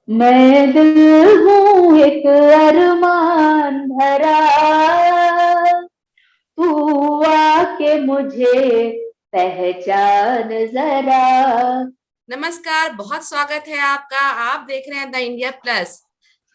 मैं दिल हूँ एक अरमान भरा, तू आके मुझे पहचान जरा। नमस्कार, बहुत स्वागत है आपका। आप देख रहे हैं द इंडिया प्लस।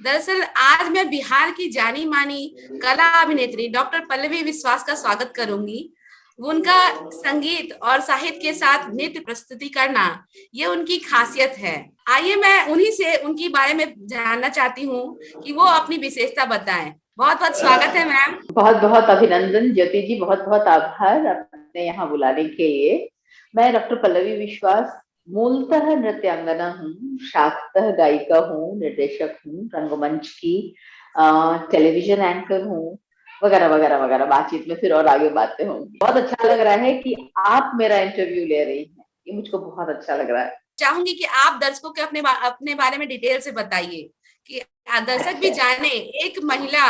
दरअसल आज मैं बिहार की जानी मानी कला अभिनेत्री डॉक्टर पल्लवी विश्वास का स्वागत करूंगी। वो उनका संगीत और साहित्य के साथ नृत्य प्रस्तुति करना, ये उनकी खासियत है। आइए मैं उन्हीं से उनके बारे में जानना चाहती हूँ कि वो अपनी विशेषता बताएं। बहुत बहुत स्वागत है मैम। बहुत बहुत अभिनंदन ज्योति जी, बहुत बहुत आभार अपने यहाँ बुलाने के लिए। मैं डॉक्टर पल्लवी विश्वास मूलतः नृत्यांगना हूँ, शाखतः गायिका हूँ, निर्देशक हूँ, रंगमंच की टेलीविजन एंकर हूँ, वगैरह वगैरह वगैरह। बातचीत में फिर और आगे बातें होंगी। बहुत अच्छा लग रहा है कि आप मेरा इंटरव्यू ले रही हैं, ये मुझको बहुत अच्छा लग रहा है। चाहूंगी कि आप दर्शकों के अपने बारे में डिटेल से बताइए कि दर्शक भी जाने एक महिला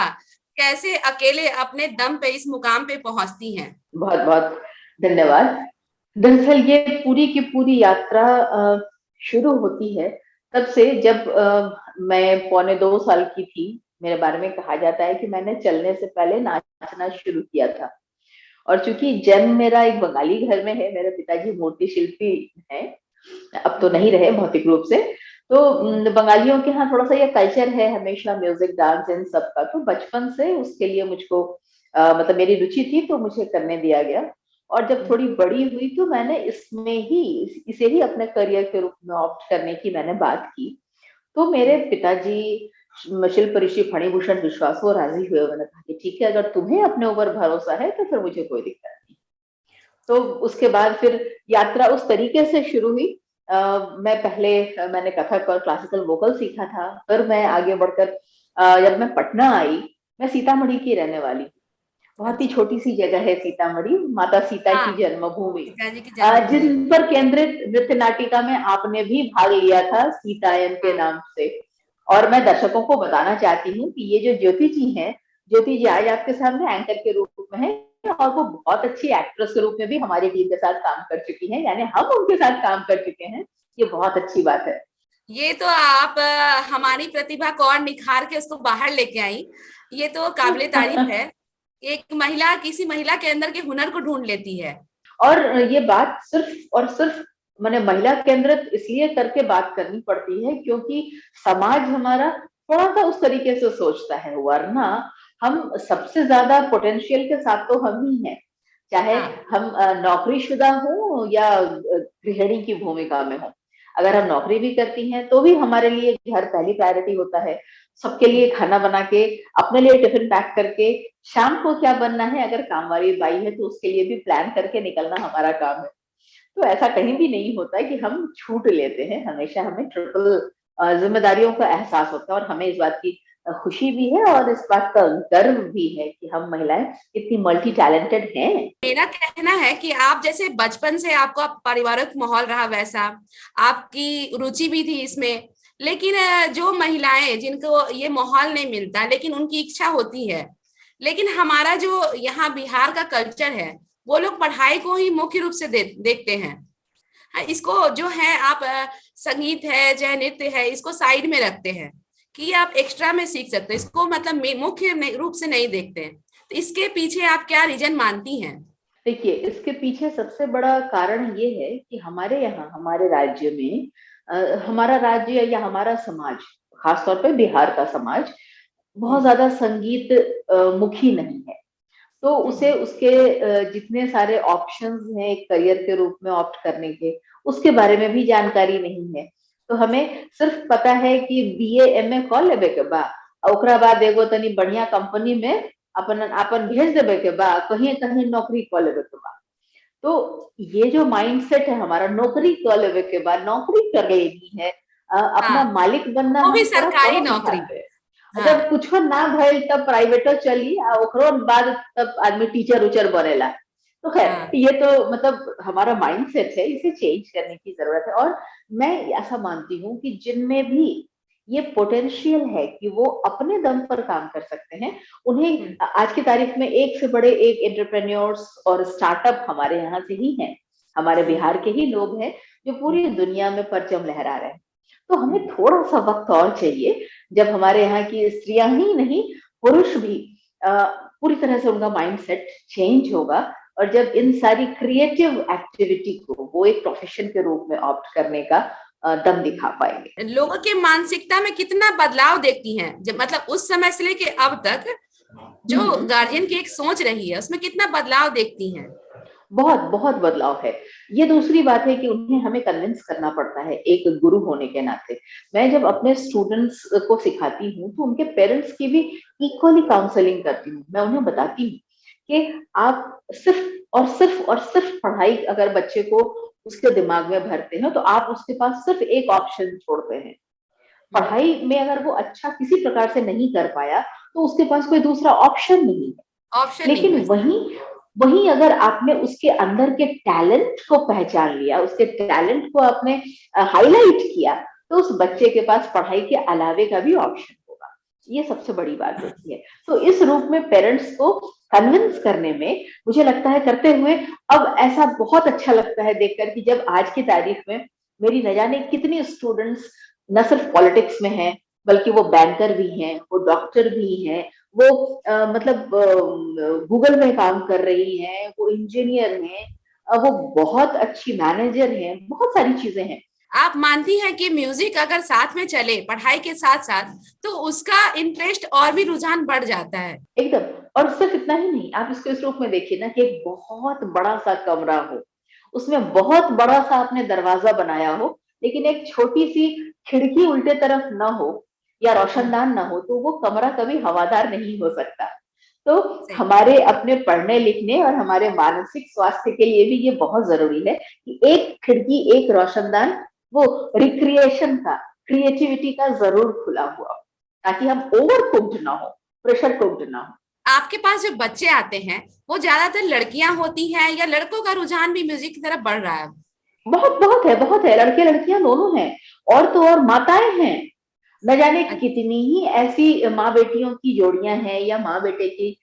कैसे अकेले अपने दम पे इस मुकाम पे पहुंचती हैं। बहुत बहुत धन्यवाद। दरअसल ये पूरी की पूरी यात्रा शुरू होती है तब से जब मैं पौने 2 साल की थी। मेरे बारे में कहा जाता है कि मैंने चलने से पहले नाचना शुरू किया था। और चूंकि जन्म मेरा एक बंगाली घर में है, मेरे पिताजी मूर्ति शिल्पी हैं, अब तो नहीं रहे भौतिक रूप से। तो बंगालियों के यहाँ थोड़ा सा ये कल्चर है हमेशा म्यूजिक डांस इन सब का, तो बचपन से उसके लिए मुझको मतलब मेरी रुचि थी तो मुझे करने दिया गया। और जब थोड़ी बड़ी हुई तो मैंने इसमें ही इसे ही अपने करियर के रूप में ऑप्ट करने की मैंने बात की। तो मेरे पिताजी शिल्प ऋषि फणिभूषण विश्वास वो राजी हुए। मैंने कहा कि ठीक है, अगर तुम्हें अपने ऊपर भरोसा है तो फिर मुझे कोई दिक्कत नहीं। तो उसके बाद फिर यात्रा उस तरीके से शुरू हुई। मैं पहले मैंने कथक और क्लासिकल वोकल सीखा था। फिर मैं आगे बढ़कर जब मैं पटना आई, मैं सीतामढ़ी की रहने वाली। बहुत ही अच्छा। छोटी सी जगह है सीतामढ़ी, माता सीता हाँ, की जन्मभूमि। सीता जी की जन्मभूमि। जिन पर केंद्रित नृत्य नाटिका में आपने भी भाग लिया था सीतायन के हाँ। नाम से। और मैं दर्शकों को बताना चाहती हूँ कि ये जो ज्योति जी हैं, ज्योति जी आज आपके सामने एंकर के रूप में है, और वो बहुत अच्छी एक्ट्रेस के रूप में भी हमारी टीम के साथ काम कर चुकी हैं, यानी हम उनके साथ काम कर चुके हैं। ये बहुत अच्छी बात है। ये तो आप हमारी प्रतिभा को और निखार के उसको बाहर लेके आई। ये तो काबिले तारीफ है। एक महिला किसी महिला के अंदर के हुनर को ढूंढ लेती है। और ये बात सिर्फ और सिर्फ मैंने महिला केंद्रित इसलिए करके बात करनी पड़ती है क्योंकि समाज हमारा थोड़ा सा उस तरीके से सोचता है, वरना हम सबसे ज्यादा पोटेंशियल के साथ तो हम ही हैं। चाहे हाँ। हम नौकरीशुदा हो या गृहिणी की भूमिका में हो। अगर हम नौकरी भी करती हैं तो भी हमारे लिए घर पहली प्रायोरिटी होता है। सबके लिए खाना बना के, अपने लिए टिफिन पैक करके, शाम को क्या बनना है, अगर काम वाली बाई है तो उसके लिए भी प्लान करके निकलना हमारा काम है। तो ऐसा कहीं भी नहीं होता है कि हम छूट लेते हैं। हमेशा हमें ट्रिपल जिम्मेदारियों का एहसास होता है, और हमें इस बात की खुशी भी है और इस बात का गर्व भी है कि हम महिलाएं इतनी मल्टी टैलेंटेड हैं। मेरा कहना है कि आप जैसे बचपन से आपका पारिवारिक माहौल रहा वैसा, आपकी रुचि भी थी इसमें। लेकिन जो महिलाएं जिनको ये माहौल नहीं मिलता लेकिन उनकी इच्छा होती है, लेकिन हमारा जो यहाँ बिहार का कल्चर है, वो लोग पढ़ाई को ही मुख्य रूप से देखते हैं। हाँ, इसको जो है आप संगीत है चाहे नृत्य है, इसको साइड में रखते हैं कि आप एक्स्ट्रा में सीख सकते हैं। इसको मतलब मुख्य रूप से नहीं देखते हैं। तो इसके पीछे आप क्या रीजन मानती हैं? देखिए, इसके पीछे सबसे बड़ा कारण ये है कि हमारे यहाँ, हमारे राज्य में हमारा राज्य या हमारा समाज, खासतौर पे बिहार का समाज बहुत हम्म। ज्यादा संगीत मुखी नहीं है। तो उसे हम्म। उसके जितने सारे ऑप्शंस हैं एक करियर के रूप में ऑप्ट करने के, उसके बारे में भी जानकारी नहीं है। तो हमें सिर्फ पता है कि बीए एमए कर लेबे के बा, ओकरा बाद एगो तनी बढ़िया कंपनी में अपन अपन भेज देबे के बा, कहीं कहीं नौकरी कर लेबे के बा। तो ये जो माइंडसेट है हमारा, नौकरी कर लेबे के बाद नौकरी कर लेनी है, हाँ, अपना मालिक बनना वो भी हम थोड़ा सरकारी कम नौकरी। उठाते हैं। हाँ। जब कुछ ना भइल तब प्राइवेटो चली, आ ओकरो बाद तब आदमी टीचर उचर बनेला। तो खैर, हाँ। ये तो मतलब हमारा माइंडसेट है, इसे चेंज करने की जरूरत है। और मैं ऐसा मानती हूँ कि जिनमें भी ये पोटेंशियल है कि वो अपने दम पर काम कर सकते हैं, हम्म। उन्हें आज की तारीख में एक से बड़े एक एंटरप्रेन्योर्स और स्टार्टअप हमारे यहाँ से ही हैं। हमारे हम्म। बिहार के ही लोग हैं जो पूरी दुनिया में परचम लहरा रहे हैं। तो हमें थोड़ा सा वक्त और चाहिए, जब हमारे यहाँ की स्त्रियां ही नहीं, पुरुष भी पूरी तरह से उनका माइंडसेट चेंज होगा, और जब इन सारी क्रिएटिव एक्टिविटी को वो एक प्रोफेशन के रूप में ऑप्ट करने का दम दिखा पाएंगे। लोगों के मानसिकता में कितना बदलाव देखती हैं, जब मतलब उस समय से लेके अब तक जो हम्म। गार्जियन की एक सोच रही है उसमें कितना बदलाव देखती हैं? बहुत बहुत बदलाव है। ये दूसरी बात है कि उन्हें हमें कन्विंस करना पड़ता है एक गुरु होने के नाते। मैं जब अपने स्टूडेंट्स को सिखाती हूँ तो उनके पेरेंट्स की भी इक्वली काउंसलिंग करती हूँ। मैं उन्हें बताती हूँ कि आप सिर्फ पढ़ाई अगर बच्चे को उसके दिमाग में भरते हैं तो आप उसके पास सिर्फ एक ऑप्शन छोड़ते हैं। पढ़ाई में अगर वो अच्छा किसी प्रकार से नहीं कर पाया तो उसके पास कोई दूसरा ऑप्शन नहीं है। ऑप्शन नहीं लेकिन बचता। वहीं वहीं अगर आपने उसके अंदर के टैलेंट को पहचान लिया, उसके टैलेंट को आपने हाईलाइट किया, तो उस बच्चे के पास पढ़ाई के अलावे का भी ऑप्शन होगा। ये सबसे बड़ी बात होती है। तो इस रूप में पेरेंट्स को कन्विंस करने में मुझे लगता है करते हुए अब ऐसा बहुत अच्छा लगता है देखकर कि जब आज की तारीख में मेरी न जाने कितनी स्टूडेंट्स न सिर्फ पॉलिटिक्स में हैं, बल्कि वो बैंकर भी हैं, वो डॉक्टर भी हैं, वो मतलब गूगल में काम कर रही हैं, वो इंजीनियर हैं, वो बहुत अच्छी मैनेजर हैं, बहुत सारी चीजें हैं। आप मानती हैं कि म्यूजिक अगर साथ में चले पढ़ाई के साथ साथ तो उसका इंटरेस्ट और भी रुझान बढ़ जाता है? एकदम। और सिर्फ इतना ही नहीं, आप इसको इस रूप में देखिए ना कि एक बहुत बड़ा सा कमरा हो, उसमें बहुत बड़ा सा आपने दरवाजा बनाया हो, लेकिन एक छोटी सी खिड़की उल्टे तरफ ना हो या रोशनदान ना हो, तो वो कमरा कभी हवादार नहीं हो सकता। तो सही। हमारे अपने पढ़ने लिखने और हमारे मानसिक स्वास्थ्य के लिए भी ये बहुत जरूरी है कि एक खिड़की, एक रोशनदान, वो रिक्रिएशन का, क्रिएटिविटी का जरूर खुला हुआ हो, ताकि हम ओवर कुक्ड ना हो, प्रेशर कुक्ड ना हो। आपके पास जो बच्चे आते हैं वो ज्यादातर लड़कियां होती हैं या लड़कों का रुझान भी म्यूजिक की तरफ बढ़ रहा है? बहुत बहुत है, बहुत है, लड़के लड़कियां दोनों हैं। और तो और माताएं हैं, न जाने कितनी ही ऐसी माँ बेटियों की जोड़ियां हैं या माँ बेटे की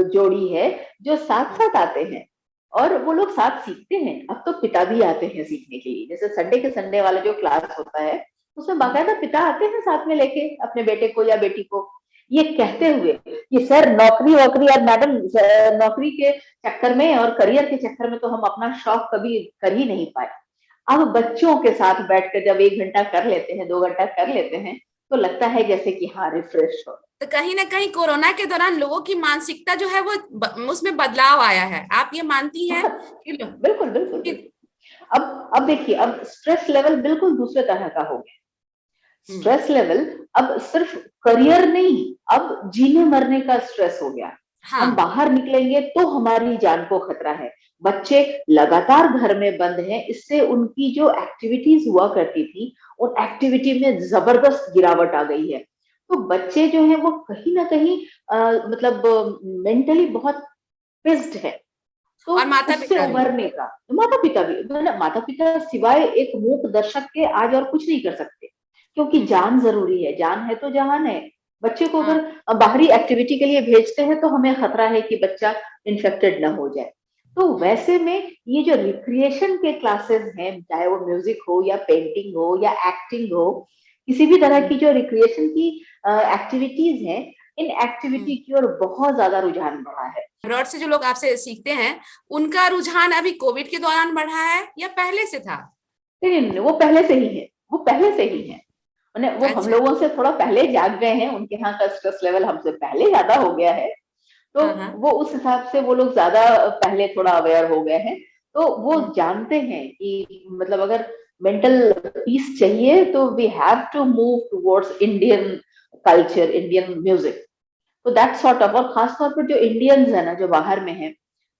जोड़ी है जो साथ साथ आते हैं, और वो लोग साथ सीखते हैं। अब तो पिता भी आते हैं सीखने के लिए, जैसे संडे के संडे वाला जो क्लास होता है उसमें बाकायदा पिता आते हैं साथ में लेके अपने बेटे को या बेटी को, ये कहते हुए कि सर नौकरी वोकरी और मैडम नौकरी के चक्कर में और करियर के चक्कर में तो हम अपना शौक कभी कर ही नहीं पाए। अब बच्चों के साथ बैठकर जब 1 घंटा कर लेते हैं, 2 घंटा कर लेते हैं, तो लगता है जैसे कि हाँ रिफ्रेश हो। तो कहीं ना कहीं कोरोना के दौरान लोगों की मानसिकता जो है वो उसमें बदलाव आया है, आप ये मानती हैं बहुत। कि बिल्कुल बिल्कुल बिल्कुल। अब देखिए, अब स्ट्रेस लेवल बिल्कुल दूसरे तरह का हो गया। हम्म। स्ट्रेस लेवल अब सिर्फ करियर नहीं, अब जीने मरने का स्ट्रेस हो गया। हम हाँ। बाहर निकलेंगे तो हमारी जान को खतरा है। बच्चे लगातार घर में बंद हैं, इससे उनकी जो एक्टिविटीज हुआ करती थी उन एक्टिविटी में जबरदस्त गिरावट आ गई है। तो बच्चे जो हैं वो कहीं ना कहीं मतलब मेंटली बहुत पिस्ड है। तो और माता उससे पिता भी। उभरने का, माता पिता भी, मतलब माता पिता सिवाय एक मूक दर्शक के आज और कुछ नहीं कर सकते, क्योंकि हम्म। जान जरूरी है, जान है तो जहान है। बच्चे को हाँ। अगर बाहरी एक्टिविटी के लिए भेजते हैं तो हमें खतरा है कि बच्चा इन्फेक्टेड ना हो जाए। तो हम्म। वैसे में ये जो रिक्रिएशन के क्लासेस हैं, चाहे वो म्यूजिक हो या पेंटिंग हो या एक्टिंग हो, किसी भी तरह की हम्म। जो रिक्रिएशन की एक्टिविटीज हैं, इन हम्म। एक्टिविटी की ओर बहुत ज्यादा रुझान बढ़ा है। अब्रॉड से जो लोग आपसे सीखते हैं उनका रुझान अभी कोविड के दौरान बढ़ा है या पहले से था? नहीं, वो पहले से ही है, वो पहले से ही है। उन्हें वो हम अच्छा। लोगों से थोड़ा पहले जाग गए हैं, उनके यहाँ का स्ट्रेस लेवल हमसे पहले ज्यादा हो गया है। तो हाँ हाँ। वो उस हिसाब से वो लोग ज्यादा पहले थोड़ा अवेयर हो गए हैं। तो वो हम्म। जानते हैं कि मतलब अगर मेंटल पीस चाहिए तो we have to move towards Indian culture, Indian music. तो दैट सॉर्ट ऑफ, और खासतौर पर जो इंडियंस है ना जो बाहर में है,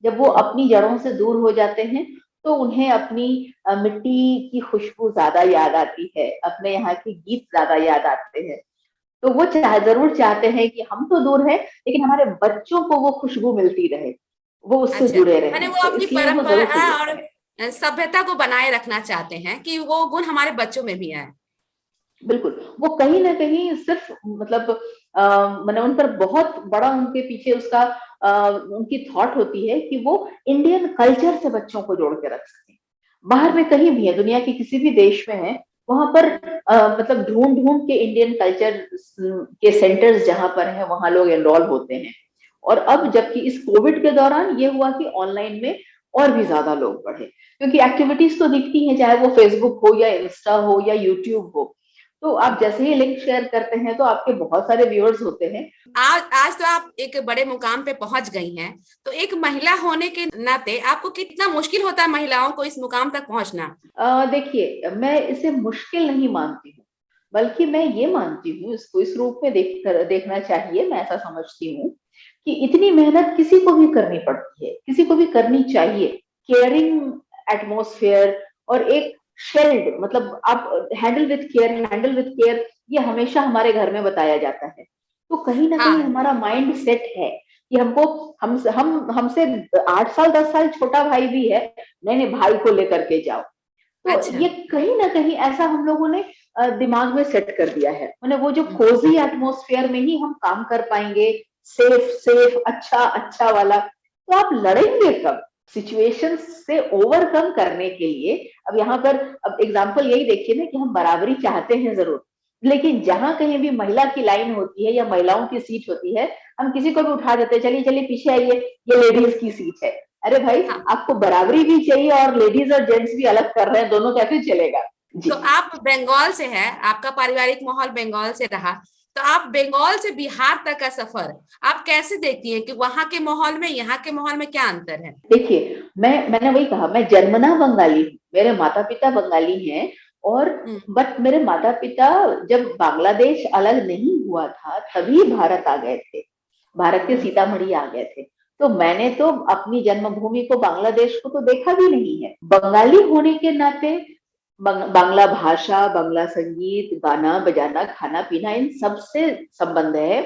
जब वो हम्म। अपनी जड़ों से दूर हो जाते हैं तो उन्हें अपनी मिट्टी की खुशबू ज्यादा याद आती है, अपने यहाँ के गीत ज्यादा याद आते हैं। तो वो जरूर चाहते हैं कि हम तो दूर है लेकिन हमारे बच्चों को वो खुशबू मिलती रहे, वो उससे अच्छा, जुड़े माने रहे, वो तो अपनी इसलिए वो जरूर परंपरा सुन और हैं। सभ्यता को बनाए रखना चाहते हैं कि वो गुण हमारे बच्चों में भी आए। बिल्कुल। वो कहीं ना कहीं सिर्फ मतलब मैंने उन पर बहुत बड़ा, उनके पीछे उसका उनकी थॉट होती है कि वो इंडियन कल्चर से बच्चों को जोड़ के रख सके। बाहर में कहीं भी है, दुनिया के किसी भी देश में है, वहां पर मतलब ढूंढ ढूंढ के इंडियन कल्चर के सेंटर्स जहां पर हैं वहां लोग एनरोल होते हैं। और अब जबकि इस कोविड के दौरान ये हुआ कि ऑनलाइन में और भी ज्यादा लोग बढ़े, क्योंकि एक्टिविटीज तो दिखती हैं, चाहे वो फेसबुक हो या इंस्टा हो या यूट्यूब हो। तो आप जैसे ही लिंक शेयर करते हैं तो आपके बहुत सारे व्यूअर्स होते हैं। आज आज तो आप एक बड़े मुकाम पे पहुंच गई हैं, तो एक महिला होने के नाते आपको कितना मुश्किल होता है महिलाओं को इस मुकाम तक पहुंचना? देखिए, मैं इसे मुश्किल नहीं मानती हूँ, बल्कि मैं ये मानती हूँ, इसको इस रूप में देखना चाहिए। मैं ऐसा समझती हूँ कि इतनी मेहनत किसी को भी करनी पड़ती है, किसी को भी करनी चाहिए। केयरिंग एटमॉस्फेयर और एक शेल्ड, मतलब आप handle with care, handle with care, ये हमेशा हमारे घर में बताया जाता है। तो कहीं ना कहीं हाँ। हमारा माइंड सेट है कि हमको, हम हमसे 8 साल 10 साल छोटा भाई भी है, नहीं नहीं भाई को लेकर के जाओ। तो अच्छा। ये कहीं ना कहीं ऐसा हम लोगों ने दिमाग में सेट कर दिया है, मैंने वो जो हम्म। कोजी एटमॉस्फेयर में ही हम काम कर पाएंगे, सेफ सेफ अच्छा अच्छा वाला। तो आप लड़ेंगे कब सिचुएशन से ओवरकम करने के लिए? अब यहाँ पर, अब एग्जांपल यही देखिए ना कि हम बराबरी चाहते हैं जरूर, लेकिन जहां कहीं भी महिला की लाइन होती है या महिलाओं की सीट होती है, हम किसी को भी उठा देते हैं, चलिए चलिए पीछे आइए, ये लेडीज की सीट है। अरे भाई, हाँ, आपको बराबरी भी चाहिए और लेडीज और जेंट्स भी अलग कर रहे हैं, दोनों कैसे चलेगा? तो जी। आप बंगाल से है, आपका पारिवारिक माहौल बंगाल से रहा, तो आप बंगाल से बिहार तक का सफर आप कैसे देखती हैं कि वहां के माहौल में यहाँ के माहौल में क्या अंतर है? देखिए, मैंने वही कहा, मैं जन्मना बंगाली हूँ, मेरे माता पिता बंगाली हैं। और हम्म। बट मेरे माता पिता जब बांग्लादेश अलग नहीं हुआ था तभी भारत आ गए थे, भारत के हम्म। सीतामढ़ी आ गए थे। तो मैंने तो अपनी जन्मभूमि को, बांग्लादेश को तो देखा भी नहीं है। बंगाली होने के नाते बांग्ला भाषा, बांग्ला संगीत, गाना बजाना, खाना पीना, इन सब से संबंध है।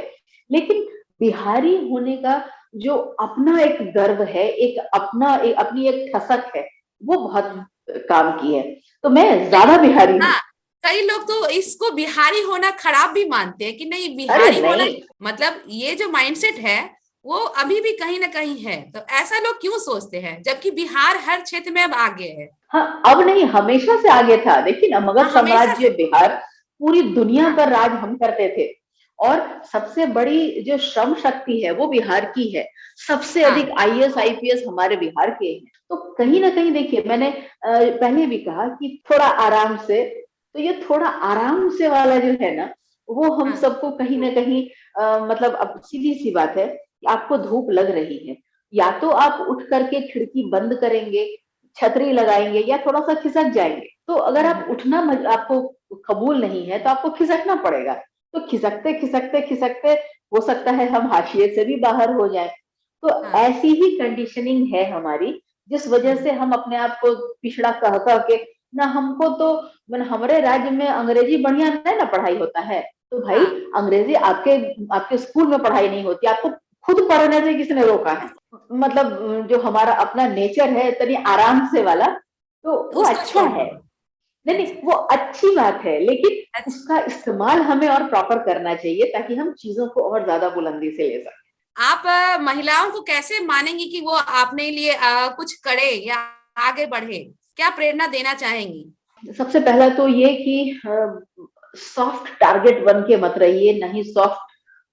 लेकिन बिहारी होने का जो अपना एक गर्व है, एक अपना एक अपनी एक ठसक है, वो बहुत हम्म। काम की है। तो मैं ज्यादा लेकिन बिहारी हूँ। हाँ, कई लोग तो इसको बिहारी होना खराब भी मानते हैं कि नहीं अरे बिहारी होना, नहीं, मतलब ये जो माइंडसेट है वो अभी भी कहीं ना कहीं है। तो ऐसा लोग क्यों सोचते हैं जबकि बिहार हर क्षेत्र में अब आगे है? हाँ अब नहीं, हमेशा से आगे था। देखिए ना, मगध हाँ, हमेशा साम्राज्य से। बिहार, पूरी दुनिया हाँ। पर राज हम करते थे। और सबसे बड़ी जो श्रम शक्ति है वो बिहार की है। सबसे अधिक हाँ। आईएएस आईपीएस हमारे बिहार के हैं। तो कहीं ना कहीं देखिए, मैंने पहले भी कहा कि थोड़ा आराम से, तो ये थोड़ा आराम से वाला जो है ना, वो हम हाँ। सबको कहीं ना कहीं मतलब, अब सीधी सी बात है कि आपको धूप लग रही है, या तो आप उठ करके खिड़की बंद करेंगे, छतरी लगाएंगे, या थोड़ा सा खिसक जाएंगे। तो अगर आप उठना आपको कबूल नहीं है तो आपको खिसकना पड़ेगा। तो खिसकते खिसकते खिसकते हो सकता है हम हाशिए से भी बाहर हो जाएं। तो हाँ। ऐसी ही कंडीशनिंग है हमारी, जिस वजह से हम अपने आप को पिछड़ा कह कह के ना, हमको तो हमारे राज्य में अंग्रेजी बढ़िया नहीं ना पढ़ाई होता है। तो भाई, हाँ। अंग्रेजी आपके आपके स्कूल में पढ़ाई नहीं होती, आपको खुद पढ़ने से किसने रोका है? मतलब जो हमारा अपना नेचर है तनी आराम से वाला, तो वो उसको अच्छा छोड़ है। दो। नहीं नहीं, वो अच्छी बात है, लेकिन अच्छा। उसका इस्तेमाल हमें और प्रॉपर करना चाहिए ताकि हम चीजों को और ज्यादा बुलंदी से ले सकें। आप महिलाओं को कैसे मानेंगी कि वो अपने लिए कुछ करे या आगे बढ़े? क्या प्रेरणा देना चाहेंगी? सबसे पहला तो ये कि सॉफ्ट टारगेट बन के मत रहिए, नहीं सॉफ्ट,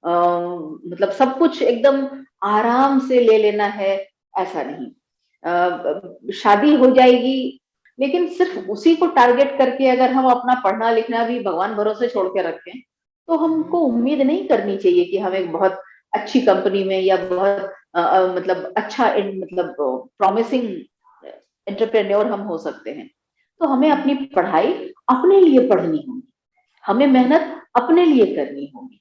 मतलब सब कुछ एकदम आराम से ले लेना है, ऐसा नहीं। शादी हो जाएगी, लेकिन सिर्फ हम्म। उसी को टारगेट करके अगर हम अपना पढ़ना लिखना भी भगवान भरोसे छोड़ के रखें, तो हम्म। हमको उम्मीद नहीं करनी चाहिए कि हम एक बहुत अच्छी कंपनी में या बहुत मतलब अच्छा मतलब प्रॉमिसिंग एंटरप्रेन्योर हम हो सकते हैं। तो हमें हम्म। अपनी पढ़ाई अपने लिए पढ़नी होगी, हमें हम्म। मेहनत अपने लिए करनी होगी।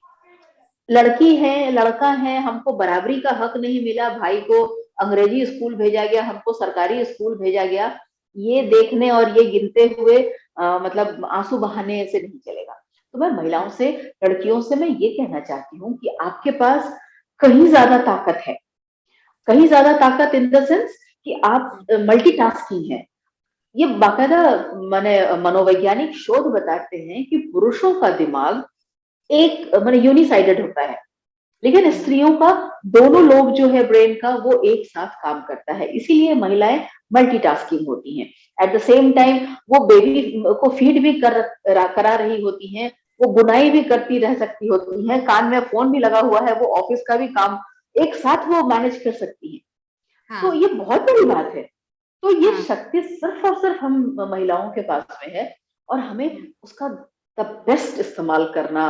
लड़की है लड़का है, हमको बराबरी का हक नहीं मिला, भाई को अंग्रेजी स्कूल भेजा गया, हमको सरकारी स्कूल भेजा गया, ये देखने और ये गिनते हुए मतलब आंसू बहाने से नहीं चलेगा। तो मैं महिलाओं से, लड़कियों से मैं ये कहना चाहती हूँ कि आपके पास कहीं ज्यादा ताकत है, कहीं ज्यादा ताकत इन द सेंस कि आप मल्टीटास्किंग है। ये बाकायदा माने मनोवैज्ञानिक शोध बताते हैं कि पुरुषों का दिमाग एक माने यूनिसाइडेड होता है, लेकिन हम्म। स्त्रियों का दोनों लोग जो है ब्रेन का, वो एक साथ काम करता है। इसीलिए महिलाएं मल्टीटास्किंग होती हैं। एट द सेम टाइम वो बेबी को फीड भी करा रही होती हैं, वो बुनाई भी करती रह सकती होती हैं, कान में फोन भी लगा हुआ है, वो ऑफिस का भी काम एक साथ वो मैनेज कर सकती हैं। तो हाँ, ये बहुत बड़ी बात है। तो ये हाँ, शक्ति सिर्फ और सिर्फ हम महिलाओं के पास में है, और हमें उसका द बेस्ट इस्तेमाल करना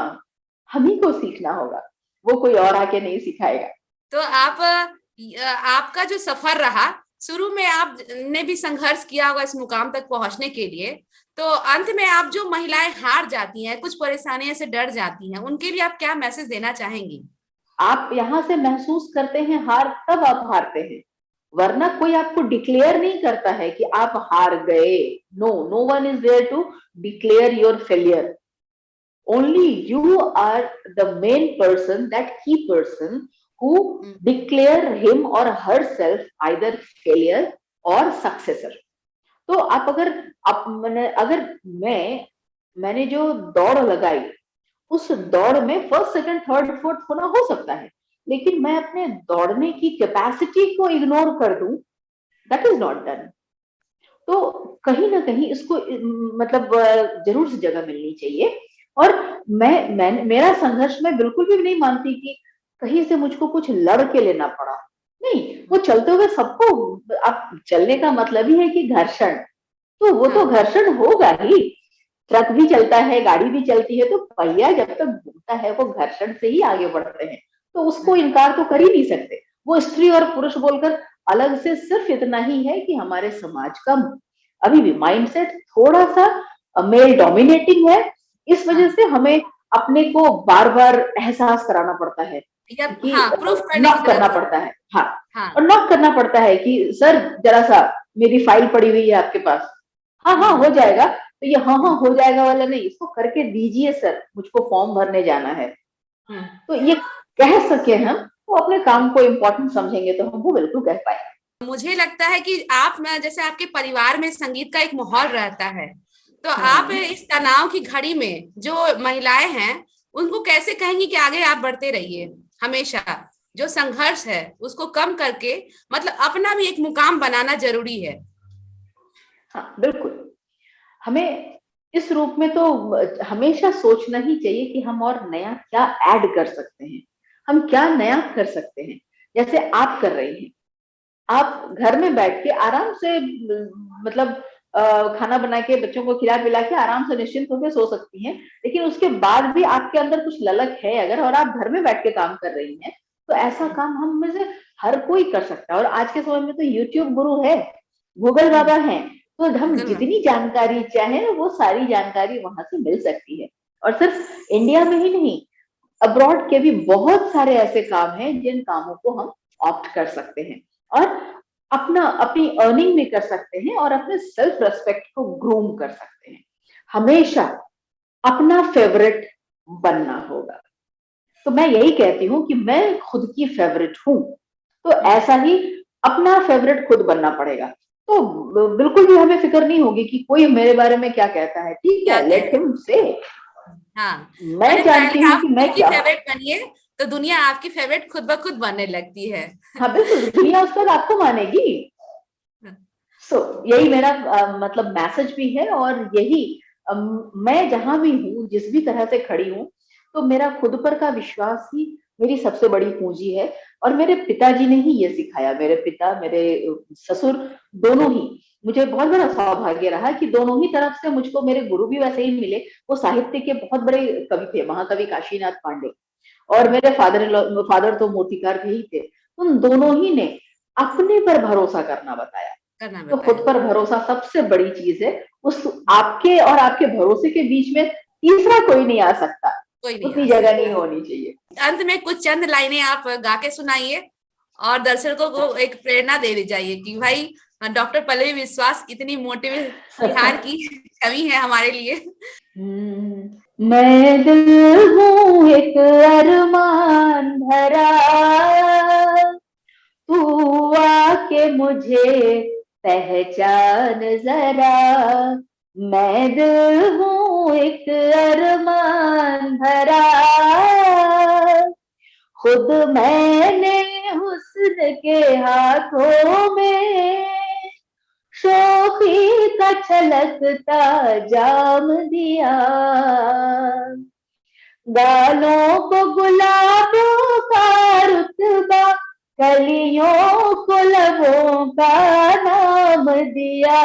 हम ही को सीखना होगा, वो कोई और आके नहीं सिखाएगा। तो आपका जो सफर रहा, शुरू में आपने भी संघर्ष किया होगा इस मुकाम तक पहुंचने के लिए, तो अंत में आप जो महिलाएं हार जाती हैं, कुछ परेशानियों से डर जाती हैं, उनके लिए आप क्या मैसेज देना चाहेंगी? आप यहाँ से महसूस करते हैं हार, तब आप हारते हैं, वरना कोई आपको डिक्लेयर नहीं करता है कि आप हार गए। No, no one is there to declare your failure. Only you are the main person, that key person who declare him or herself either failure or successor. तो आप अगर मैंने जो दौड़ लगाई, उस दौड़ में फर्स्ट सेकंड थर्ड फोर्थ होना हो सकता है, लेकिन मैं अपने दौड़ने की कैपेसिटी को इग्नोर कर दूं, दैट इज नॉट डन। तो कहीं ना कहीं इसको मतलब जरूर से जगह मिलनी चाहिए। और मैं मेरा संघर्ष मैं बिल्कुल भी नहीं मानती कि कहीं से मुझको कुछ लड़ के लेना पड़ा। नहीं, वो चलते हुए सबको, आप चलने का मतलब ही है कि घर्षण, तो वो तो हाँ, घर्षण होगा ही। ट्रक भी चलता है, गाड़ी भी चलती है, तो पहिया जब तक घूमता है वो घर्षण से ही आगे बढ़ते हैं, तो उसको हाँ, इनकार तो कर ही नहीं सकते। वो स्त्री और पुरुष बोलकर अलग से सिर्फ इतना ही है कि हमारे समाज का अभी भी माइंडसेट थोड़ा सा मेल डोमिनेटिंग है। इस वजह हाँ, से हमें अपने को बार बार एहसास कराना पड़ता है या कि हाँ, प्रूफ करने की नॉक करना जरूरत है। पड़ता है। हाँ, हाँ, और नॉक करना पड़ता है कि सर जरा सा मेरी फाइल पड़ी हुई है आपके पास। हाँ हाँ हो हम्म, जाएगा, तो ये हाँ हाँ हम्म, हो जाएगा वाला नहीं, इसको करके दीजिए सर, मुझको फॉर्म भरने जाना है। हम्म, तो ये कह सके हम, तो अपने काम को इम्पोर्टेंट समझेंगे तो हम वो बिल्कुल कह पाए। मुझे लगता है कि आप में जैसे आपके परिवार में संगीत का एक माहौल रहता है, तो आप हाँ, इस तनाव की घड़ी में जो महिलाएं हैं उनको कैसे कहेंगी कि आगे आप बढ़ते रहिए, हमेशा जो संघर्ष है उसको कम करके, मतलब अपना भी एक मुकाम बनाना जरूरी है। हाँ बिल्कुल। हमें इस रूप में तो हमेशा सोचना ही चाहिए कि हम और नया क्या ऐड कर सकते हैं, हम क्या नया कर सकते हैं। जैसे आप कर रही हैं, आप घर में बैठ के आराम से मतलब खाना बना के बच्चों को खिला पिला के आराम से निश्चिंत होकर सो सकती हैं, लेकिन उसके बाद भी आपके अंदर कुछ ललक है अगर, और आप घर में बैठ के काम कर रही हैं, तो ऐसा हम्म, काम हम में से हर कोई कर सकता है। और आज के समय में तो यूट्यूब गुरु है, गूगल बाबा हम्म, है, तो हम गूगल। जितनी जानकारी चाहे वो सारी जानकारी वहां से मिल सकती है। और सिर्फ इंडिया में ही नहीं, अब्रॉड के भी बहुत सारे ऐसे काम हैं जिन कामों को हम ऑप्ट कर सकते हैं, और अपनी अर्निंग भी कर सकते हैं, और अपने सेल्फ रेस्पेक्ट को ग्रूम कर सकते हैं। हमेशा अपना फेवरेट बनना होगा। तो मैं यही कहती हूँ कि मैं खुद की फेवरेट हूँ, तो हम्म, ऐसा ही अपना फेवरेट खुद बनना पड़ेगा। तो बिल्कुल भी हमें फिक्र नहीं होगी कि कोई मेरे बारे में क्या कहता है, ठीक क्या है, कह लेट रहे हिम से। हैं? हाँ, मैं मैंने जानती पहले हूँ आप कि खुद मैं की क्या हूँ। फेवरेट बनिए, तो दुनिया आपकी फेवरेट खुद ब खुद बनने लगती है। हाँ बिल्कुल, दुनिया उस पर आपको मानेगी। सो यही मेरा मतलब मैसेज भी है, और यही मैं जहां भी हूँ, जिस भी तरह से खड़ी हूँ, तो मेरा खुद पर का विश्वास ही मेरी सबसे बड़ी पूंजी है। और मेरे पिताजी ने ही ये सिखाया, मेरे पिता, मेरे ससुर, दोनों ही, मुझे बहुत बड़ा सौभाग्य रहा कि दोनों ही तरफ से मुझको मेरे गुरु भी वैसे ही मिले। वो साहित्य के बहुत बड़े कवि थे, महाकवि काशीनाथ पांडे, और मेरे फादर तो मूर्तिकार भी ही थे। उन दोनों ही ने अपने पर भरोसा करना बताया। करना तो खुद बताया। पर भरोसा सबसे बड़ी चीज है। उस आपके और आपके भरोसे के बीच में तीसरा कोई नहीं आ सकता, कोई नहीं आ उतनी जगह सकता। नहीं होनी चाहिए। अंत में कुछ चंद लाइनें आप गा के सुनाइए और दर्शकों को एक प्रेरणा दे दी जाइए कि भाई डॉक्टर पल्लवी विश्वास इतनी मोटिवेट बिहार की छवि है हमारे लिए। मैं दिल हूँ एक अरमान भरा, तू आके मुझे पहचान जरा। मैं दिल हूँ एक अरमान भरा, खुद मैंने हुस्न के हाथों में शोखी का छलकता जाम दिया, गालों को गुलाबों का रुतबा, कलियों को लबों का नाम दिया,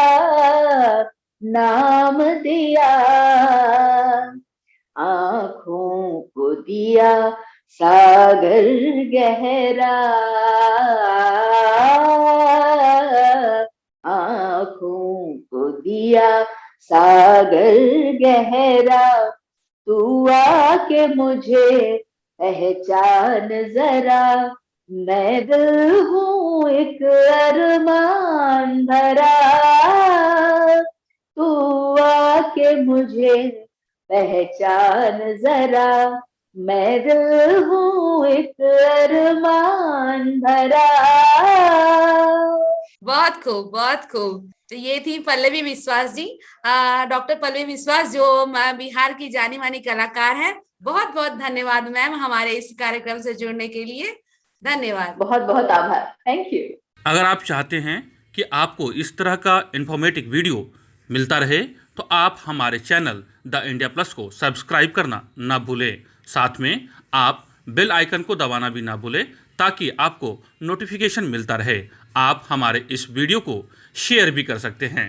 नाम दिया। आँखों को दिया सागर गहरा, आँखों को दिया सागर गहरा, तू आके मुझे पहचान जरा, मैं दिल हूँ एक अरमान भरा, तू आके मुझे पहचान जरा, मैं दिल हूँ एक अरमान भरा। बहुत खूब, बहुत खूब। तो ये थी पल्लवी विश्वास जी, डॉक्टर पल्लवी विश्वास, जो बिहार की जानी मानी कलाकार हैं। बहुत बहुत धन्यवाद मैम हमारे इस कार्यक्रम से जुड़ने के लिए। धन्यवाद। बहुत बहुत आभार, थैंक यू। अगर आप चाहते हैं कि आपको इस तरह का इन्फॉर्मेटिव वीडियो मिलता रहे तो आप हमारे चैनल द इंडिया प्लस को सब्सक्राइब करना ना भूलें। साथ में आप बेल आइकन को दबाना भी ना भूलें ताकि आपको नोटिफिकेशन मिलता रहे। आप हमारे इस वीडियो को शेयर भी कर सकते हैं।